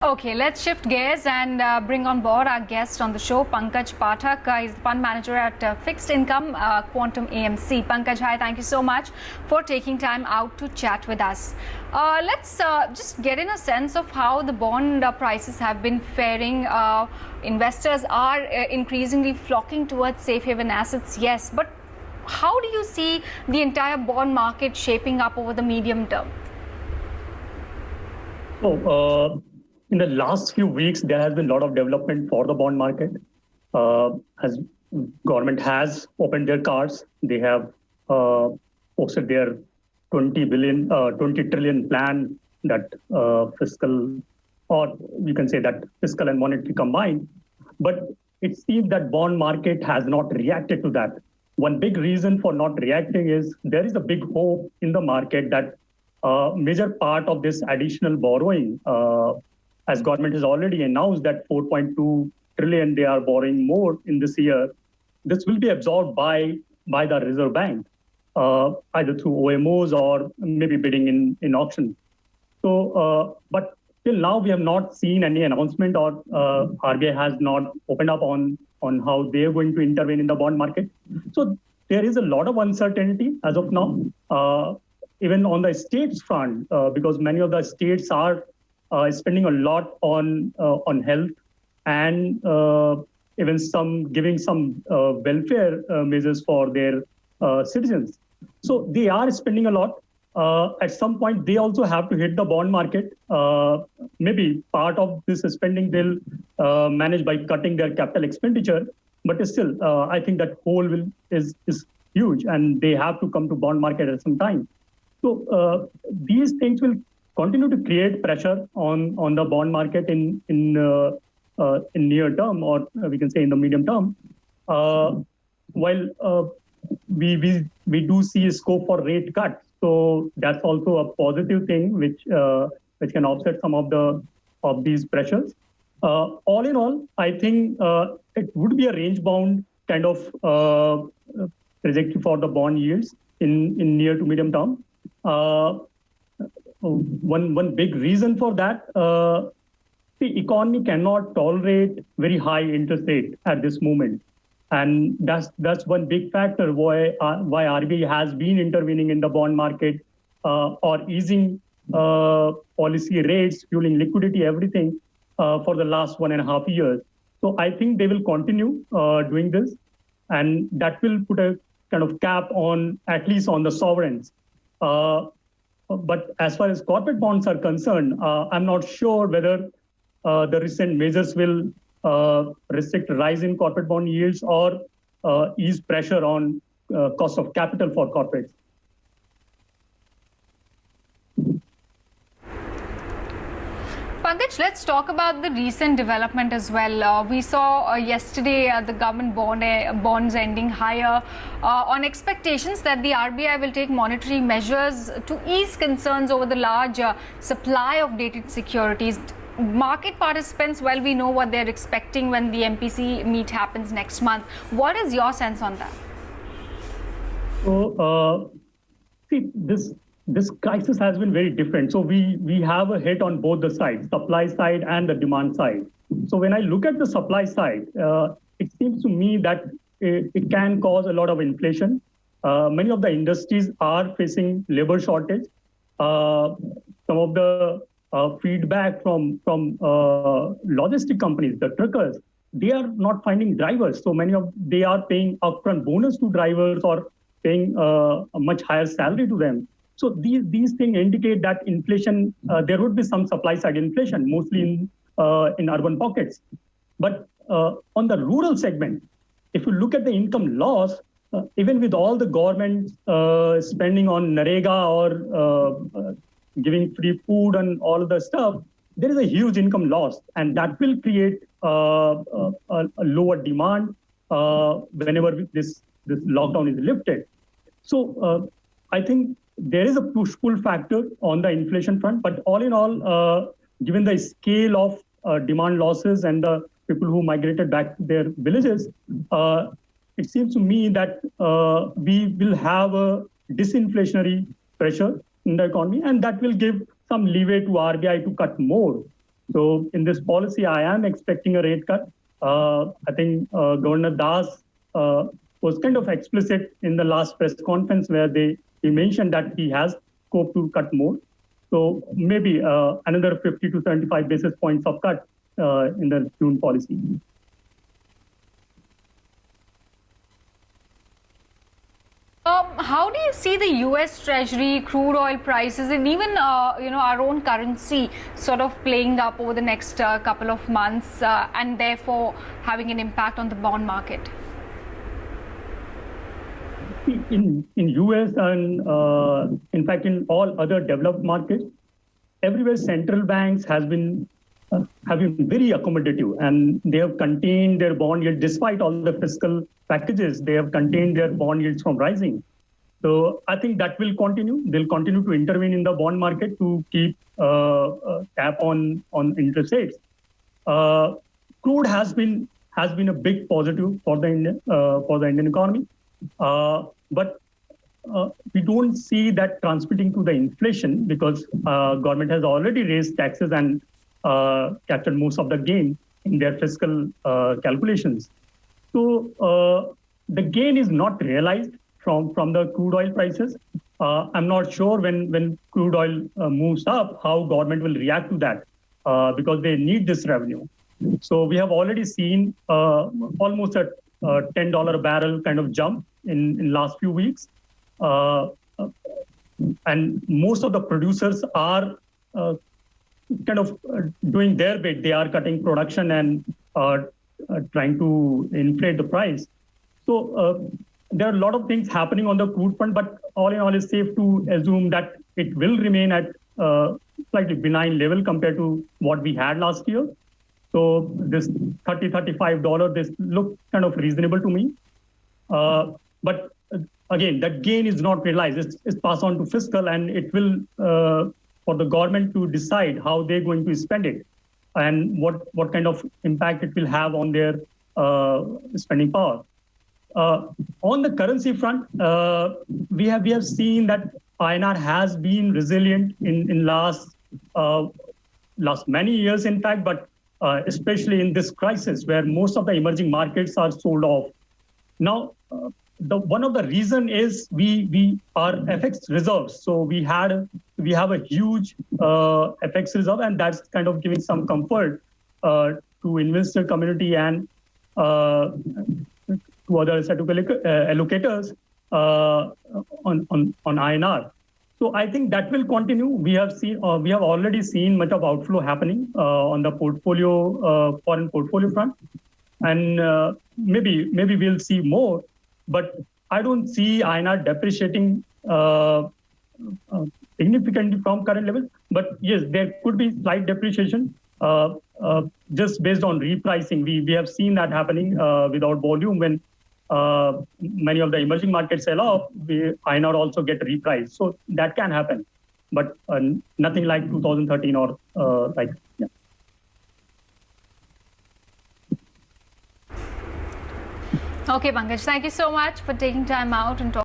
Okay, let's shift gears and bring on board our guest on the show, Pankaj Pathak. He's the fund manager at Fixed Income Quantum AMC. Pankaj, hi, thank you so much for taking time out to chat with us. Let's just get in a sense of how the bond prices have been faring. Investors are increasingly flocking towards safe haven assets, yes, but how do you see the entire bond market shaping up over the medium term? In the last few weeks, there has been a lot of development for the bond market. As government has opened their cards, they have posted their 20 trillion plan that fiscal, or you can say that fiscal and monetary combined. But it seems that bond market has not reacted to that. One big reason for not reacting is there is a big hope in the market that major part of this additional borrowing, as government has already announced that 4.2 trillion they are borrowing more in this year, this will be absorbed by the Reserve Bank, either through OMOs or maybe bidding in auction. So, but till now we have not seen any announcement, or RBI has not opened up on how they're going to intervene in the bond market. So there is a lot of uncertainty as of now, even on the states front, because many of the states are spending a lot on health and even giving some welfare measures for their citizens. So they are spending a lot. At some point, they also have to hit the bond market. Maybe part of this spending they'll manage by cutting their capital expenditure, but still, I think that hole is huge, and they have to come to bond market at some time. So these things will continue to create pressure on the bond market in near term, or we can say in the medium term. While we do see a scope for rate cuts, so that's also a positive thing which can offset some of these pressures. All in all, I think it would be a range bound kind of trajectory for the bond yields in near to medium term. One big reason for that, the economy cannot tolerate very high interest rate at this moment, and that's one big factor why RBI has been intervening in the bond market, or easing policy rates, fueling liquidity, everything for the last 1.5 years. So I think they will continue doing this, and that will put a kind of cap on at least on the sovereigns. But as far as corporate bonds are concerned, I'm not sure whether the recent measures will restrict rise in corporate bond yields or ease pressure on cost of capital for corporates. Pankaj, let's talk about the recent development as well. We saw yesterday the government bonds ending higher on expectations that the RBI will take monetary measures to ease concerns over the large supply of dated securities. Market participants, well, we know what they're expecting when the MPC meet happens next month. What is your sense on that? So, see, this crisis has been very different. So we have a hit on both the sides, supply side and the demand side. So when I look at the supply side, it seems to me that it can cause a lot of inflation. Many of the industries are facing labor shortage. Some of the feedback from logistic companies, the truckers, they are not finding drivers. So they are paying upfront bonus to drivers or paying a much higher salary to them. So these things indicate that inflation, there would be some supply side inflation, mostly in urban pockets. But on the rural segment, if you look at the income loss, even with all the government spending on Narega or giving free food and all of the stuff, there is a huge income loss, and that will create a lower demand whenever this lockdown is lifted. So I think there is a push-pull factor on the inflation front, but all in all, given the scale of demand losses and the people who migrated back to their villages, it seems to me that we will have a disinflationary pressure in the economy, and that will give some leeway to RBI to cut more. So in this policy, I am expecting a rate cut. I think Governor Das was kind of explicit in the last press conference where he mentioned that he has scope to cut more. So maybe another 50 to 75 basis points of cut in the June policy. How do you see the U.S. Treasury, crude oil prices, and even our own currency sort of playing up over the next couple of months, and therefore having an impact on the bond market? In US and in fact in all other developed markets, everywhere central banks have been very accommodative, and they have contained their bond yield despite all the fiscal packages. They have contained their bond yields from rising. So I think that will continue. They'll continue to intervene in the bond market to keep cap on interest rates. Crude has been a big positive for the Indian economy, but we don't see that transmitting to the inflation because government has already raised taxes and captured most of the gain in their fiscal calculations. So the gain is not realized from the crude oil prices. I'm not sure when crude oil moves up, how government will react to that because they need this revenue. So we have already seen almost a $10 a barrel kind of jump in last few weeks. And most of the producers are kind of doing their bit. They are cutting production and trying to inflate the price. So there are a lot of things happening on the crude front, but all in all, it's safe to assume that it will remain at slightly benign level compared to what we had last year. So this $30, $35, this looks kind of reasonable to me. But again, that gain is not realized. It's passed on to fiscal, and it will for the government to decide how they're going to spend it and what kind of impact it will have on their spending power. On the currency front, we have seen that INR has been resilient in last many years, in fact, but especially in this crisis where most of the emerging markets are sold off. Now, one of the reason is we are FX reserves. So we have a huge FX reserve, and that's kind of giving some comfort to investor community and to other asset allocators on INR. So I think that will continue. We have already seen much of outflow happening on the foreign portfolio front, and maybe we'll see more. But I don't see INR depreciating significantly from current levels. But yes, there could be slight depreciation just based on repricing. We have seen that happening without volume when many of the emerging markets sell off. INR also get repriced, so that can happen. But nothing like 2013 or like. Yeah. Okay, Pankaj, thank you so much for taking time out and talking.